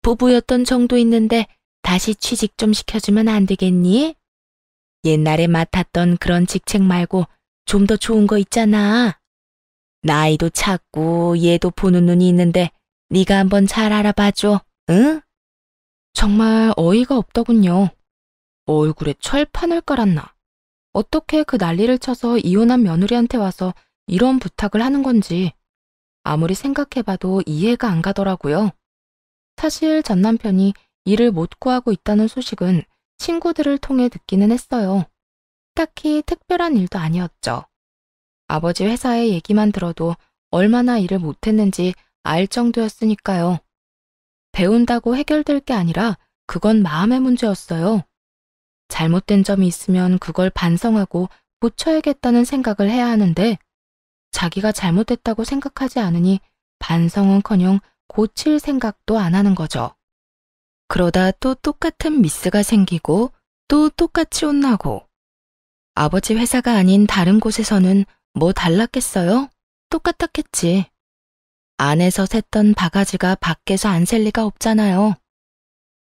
부부였던 정도 있는데 다시 취직 좀 시켜주면 안 되겠니? 옛날에 맡았던 그런 직책 말고 좀 더 좋은 거 있잖아. 나이도 작고 얘도 보는 눈이 있는데 네가 한번 잘 알아봐줘, 응? 정말 어이가 없더군요. 얼굴에 철판을 깔았나. 어떻게 그 난리를 쳐서 이혼한 며느리한테 와서 이런 부탁을 하는 건지 아무리 생각해봐도 이해가 안 가더라고요. 사실 전 남편이 일을 못 구하고 있다는 소식은 친구들을 통해 듣기는 했어요. 딱히 특별한 일도 아니었죠. 아버지 회사의 얘기만 들어도 얼마나 일을 못했는지 알 정도였으니까요. 배운다고 해결될 게 아니라 그건 마음의 문제였어요. 잘못된 점이 있으면 그걸 반성하고 고쳐야겠다는 생각을 해야 하는데 자기가 잘못했다고 생각하지 않으니 반성은커녕 고칠 생각도 안 하는 거죠. 그러다 또 똑같은 미스가 생기고 또 똑같이 혼나고 아버지 회사가 아닌 다른 곳에서는 뭐 달랐겠어요? 똑같았겠지. 안에서 샜던 바가지가 밖에서 안 셀 리가 없잖아요.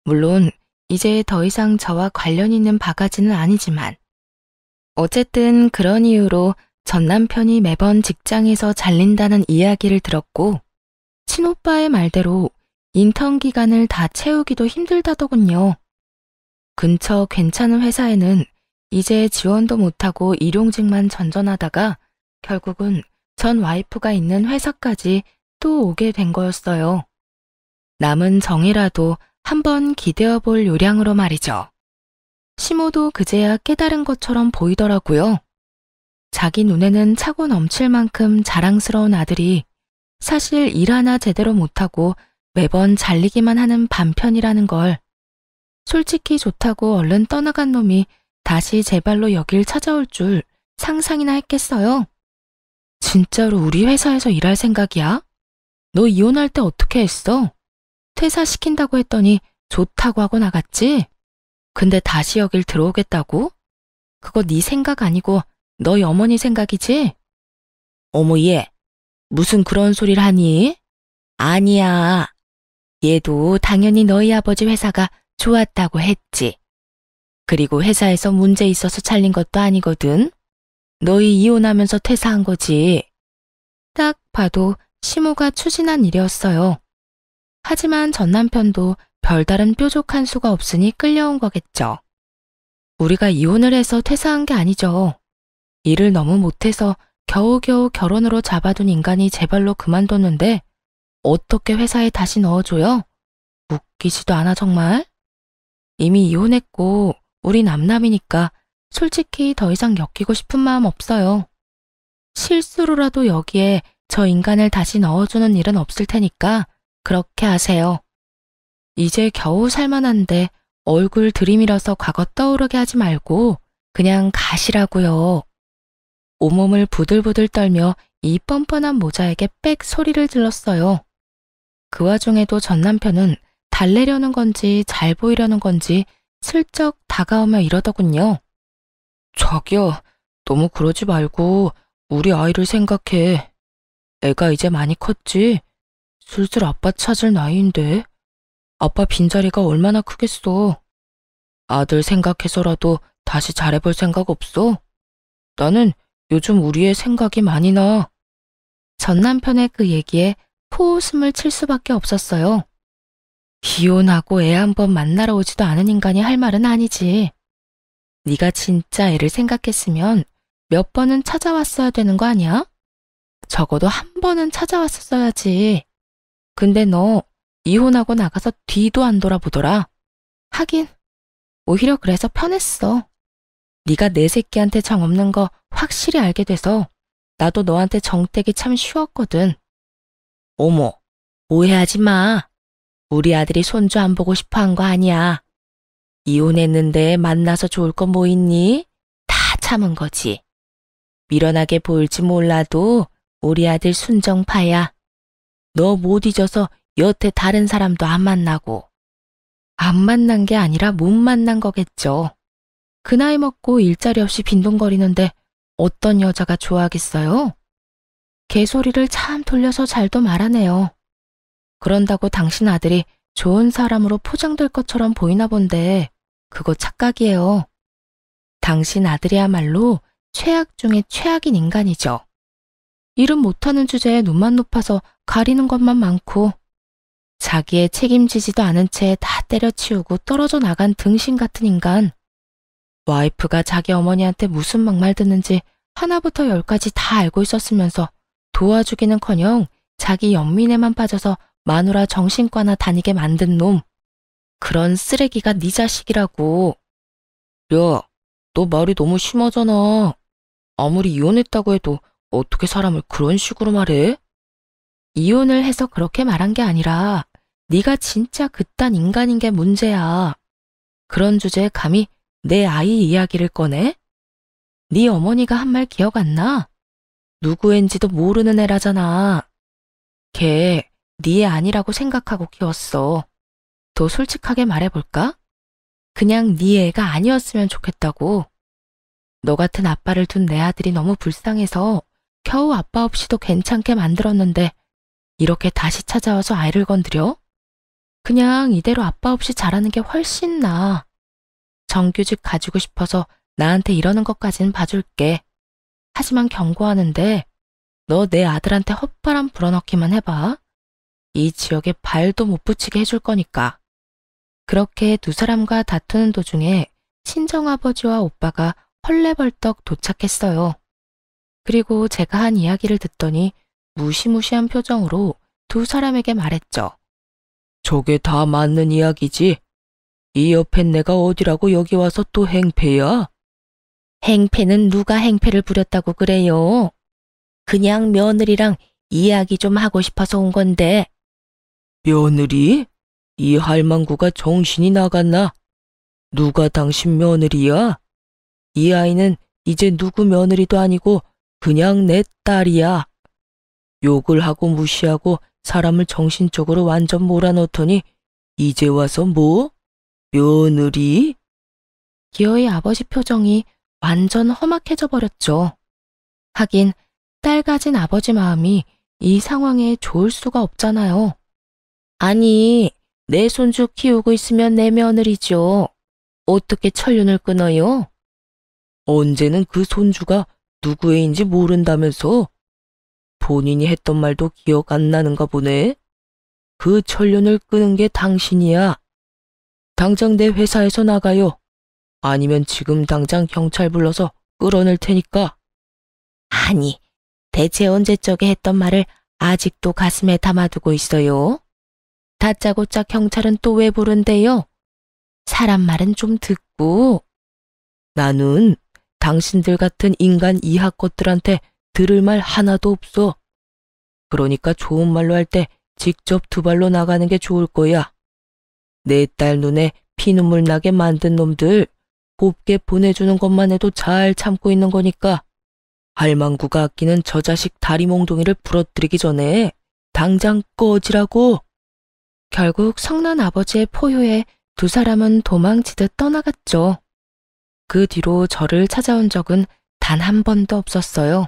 물론 이제 더 이상 저와 관련 있는 바가지는 아니지만 어쨌든 그런 이유로 전 남편이 매번 직장에서 잘린다는 이야기를 들었고 친오빠의 말대로 인턴 기간을 다 채우기도 힘들다더군요. 근처 괜찮은 회사에는 이제 지원도 못하고 일용직만 전전하다가 결국은 전 와이프가 있는 회사까지 또 오게 된 거였어요. 남은 정이라도 한번 기대어 볼 요량으로 말이죠. 시모도 그제야 깨달은 것처럼 보이더라고요. 자기 눈에는 차고 넘칠 만큼 자랑스러운 아들이 사실 일 하나 제대로 못하고 매번 잘리기만 하는 반편이라는 걸. 솔직히 좋다고 얼른 떠나간 놈이 다시 제 발로 여길 찾아올 줄 상상이나 했겠어요? 진짜로 우리 회사에서 일할 생각이야? 너 이혼할 때 어떻게 했어? 퇴사시킨다고 했더니 좋다고 하고 나갔지? 근데 다시 여길 들어오겠다고? 그거 네 생각 아니고 너희 어머니 생각이지? 어머 얘, 무슨 그런 소리를 하니? 아니야. 얘도 당연히 너희 아버지 회사가 좋았다고 했지. 그리고 회사에서 문제 있어서 잘린 것도 아니거든. 너희 이혼하면서 퇴사한 거지. 딱 봐도 시모가 추진한 일이었어요. 하지만 전 남편도 별다른 뾰족한 수가 없으니 끌려온 거겠죠. 우리가 이혼을 해서 퇴사한 게 아니죠. 일을 너무 못해서 겨우겨우 결혼으로 잡아둔 인간이 제 발로 그만뒀는데 어떻게 회사에 다시 넣어줘요? 웃기지도 않아 정말? 이미 이혼했고 우리 남남이니까 솔직히 더 이상 엮이고 싶은 마음 없어요. 실수로라도 여기에 저 인간을 다시 넣어주는 일은 없을 테니까 그렇게 하세요. 이제 겨우 살만한데 얼굴 들이밀어서 과거 떠오르게 하지 말고 그냥 가시라고요. 온몸을 부들부들 떨며 이 뻔뻔한 모자에게 빽 소리를 질렀어요. 그 와중에도 전 남편은 달래려는 건지 잘 보이려는 건지 슬쩍 다가오며 이러더군요. 자기야, 너무 그러지 말고 우리 아이를 생각해. 애가 이제 많이 컸지? 슬슬 아빠 찾을 나이인데. 아빠 빈자리가 얼마나 크겠어. 아들 생각해서라도 다시 잘해볼 생각 없어? 나는 요즘 우리 애 생각이 많이 나. 전 남편의 그 얘기에 포웃음을 칠 수밖에 없었어요. 이혼하고 애 한 번 만나러 오지도 않은 인간이 할 말은 아니지. 네가 진짜 애를 생각했으면 몇 번은 찾아왔어야 되는 거 아니야? 적어도 한 번은 찾아왔었어야지. 근데 너 이혼하고 나가서 뒤도 안 돌아보더라. 하긴 오히려 그래서 편했어. 네가 내 새끼한테 정 없는 거 확실히 알게 돼서 나도 너한테 정떼기 참 쉬웠거든. 어머, 오해하지 마. 우리 아들이 손주 안 보고 싶어 한 거 아니야. 이혼했는데 만나서 좋을 거 뭐 있니? 다 참은 거지. 미련하게 보일지 몰라도 우리 아들 순정파야. 너 못 잊어서 여태 다른 사람도 안 만나고. 안 만난 게 아니라 못 만난 거겠죠. 그 나이 먹고 일자리 없이 빈둥거리는데 어떤 여자가 좋아하겠어요? 개소리를 참 돌려서 잘도 말하네요. 그런다고 당신 아들이 좋은 사람으로 포장될 것처럼 보이나 본데 그거 착각이에요. 당신 아들이야말로 최악 중에 최악인 인간이죠. 일은 못하는 주제에 눈만 높아서 가리는 것만 많고 자기의 책임지지도 않은 채 다 때려치우고 떨어져 나간 등신 같은 인간. 와이프가 자기 어머니한테 무슨 막말 듣는지 하나부터 열까지 다 알고 있었으면서 도와주기는커녕 자기 연민에만 빠져서 마누라 정신과나 다니게 만든 놈. 그런 쓰레기가 네 자식이라고. 야, 너 말이 너무 심하잖아. 아무리 이혼했다고 해도 어떻게 사람을 그런 식으로 말해? 이혼을 해서 그렇게 말한 게 아니라 네가 진짜 그딴 인간인 게 문제야. 그런 주제에 감히 내 아이 이야기를 꺼내? 네 어머니가 한 말 기억 안 나? 누구인지도 모르는 애라잖아. 걔 네 애 아니라고 생각하고 키웠어. 더 솔직하게 말해볼까? 그냥 네 애가 아니었으면 좋겠다고. 너 같은 아빠를 둔 내 아들이 너무 불쌍해서 겨우 아빠 없이도 괜찮게 만들었는데 이렇게 다시 찾아와서 아이를 건드려? 그냥 이대로 아빠 없이 자라는 게 훨씬 나아. 정규직 가지고 싶어서 나한테 이러는 것까진 봐줄게. 하지만 경고하는데 너 내 아들한테 헛바람 불어넣기만 해봐. 이 지역에 발도 못 붙이게 해줄 거니까. 그렇게 두 사람과 다투는 도중에 친정아버지와 오빠가 헐레벌떡 도착했어요. 그리고 제가 한 이야기를 듣더니 무시무시한 표정으로 두 사람에게 말했죠. 저게 다 맞는 이야기지? 이 옆엔 내가 어디라고 여기 와서 또 행패야? 행패는 누가 행패를 부렸다고 그래요? 그냥 며느리랑 이야기 좀 하고 싶어서 온 건데. 며느리? 이 할망구가 정신이 나갔나? 누가 당신 며느리야? 이 아이는 이제 누구 며느리도 아니고 그냥 내 딸이야. 욕을 하고 무시하고 사람을 정신적으로 완전 몰아넣더니 이제 와서 뭐? 며느리? 기어의 아버지 표정이 완전 험악해져 버렸죠. 하긴 딸 가진 아버지 마음이 이 상황에 좋을 수가 없잖아요. 아니, 내 손주 키우고 있으면 내 며느리죠. 어떻게 천륜을 끊어요? 언제는 그 손주가 누구 애인지 모른다면서? 본인이 했던 말도 기억 안 나는가 보네. 그 천륜을 끄는 게 당신이야. 당장 내 회사에서 나가요. 아니면 지금 당장 경찰 불러서 끌어낼 테니까. 아니, 대체 언제적에 했던 말을 아직도 가슴에 담아두고 있어요? 다짜고짜 경찰은 또 왜 부른대요? 사람 말은 좀 듣고. 나는 당신들 같은 인간 이하 것들한테 들을 말 하나도 없어. 그러니까 좋은 말로 할 때 직접 두 발로 나가는 게 좋을 거야. 내 딸 눈에 피눈물 나게 만든 놈들 곱게 보내주는 것만 해도 잘 참고 있는 거니까 할망구가 아끼는 저 자식 다리 몽둥이를 부러뜨리기 전에 당장 꺼지라고. 결국 성난 아버지의 포효에 두 사람은 도망치듯 떠나갔죠. 그 뒤로 저를 찾아온 적은 단 한 번도 없었어요.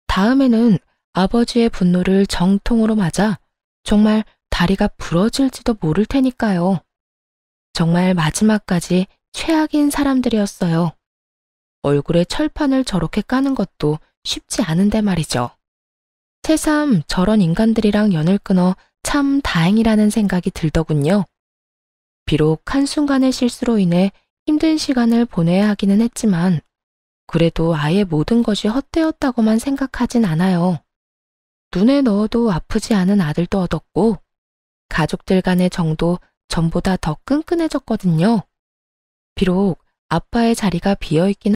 다음에는 아버지의 분노를 정통으로 맞아 정말 다리가 부러질지도 모를 테니까요. 정말 마지막까지 최악인 사람들이었어요. 얼굴에 철판을 저렇게 까는 것도 쉽지 않은데 말이죠. 새삼 저런 인간들이랑 연을 끊어 참 다행이라는 생각이 들더군요. 비록 한순간의 실수로 인해 힘든 시간을 보내야 하기는 했지만 그래도 아예 모든 것이 헛되었다고만 생각하진 않아요. 눈에 넣어도 아프지 않은 아들도 얻었고 가족들 간의 정도 전보다 더 끈끈해졌거든요. 비록 아빠의 자리가 비어있기는